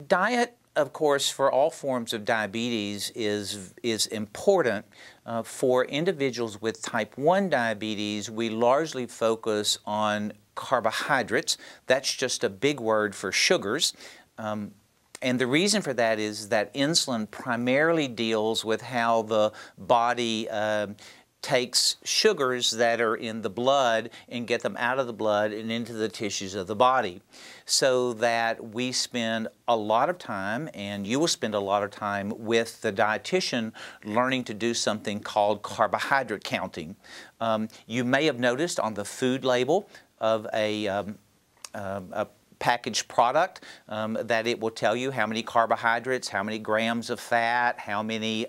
Diet, of course, for all forms of diabetes is important. For individuals with type 1 diabetes, we largely focus on carbohydrates. That's just a big word for sugars. And the reason for that is that insulin primarily deals with how the body takes sugars that are in the blood and get them out of the blood and into the tissues of the body. So that we spend a lot of time, and you will spend a lot of time with the dietitian learning to do something called carbohydrate counting. You may have noticed on the food label of a packaged product that it will tell you how many carbohydrates, how many grams of fat, how many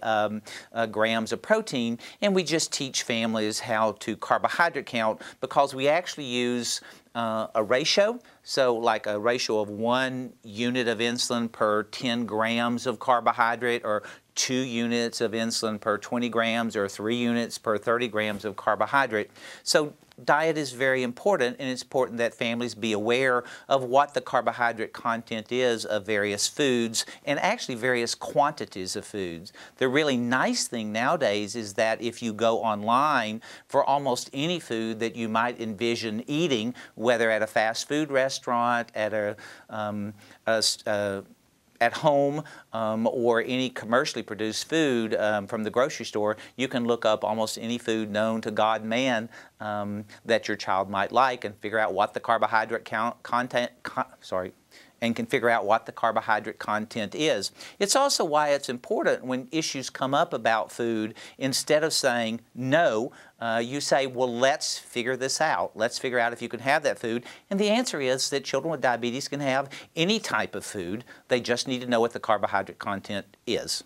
grams of protein, and we just teach families how to carbohydrate count because we actually use a ratio, so like a ratio of 1 unit of insulin per 10 grams of carbohydrate, or 2 units of insulin per 20 grams, or 3 units per 30 grams of carbohydrate. So diet is very important, and it's important that families be aware of what the carbohydrate content is of various foods, and actually various quantities of foods. The really nice thing nowadays is that if you go online for almost any food that you might envision eating, whether at a fast food restaurant, at at home, or any commercially produced food from the grocery store, you can look up almost any food known to God and man that your child might like and figure out what the carbohydrate content is. It's also why it's important when issues come up about food, instead of saying no, you say, well, let's figure this out. Let's figure out if you can have that food. And the answer is that children with diabetes can have any type of food. They just need to know what the carbohydrate content is.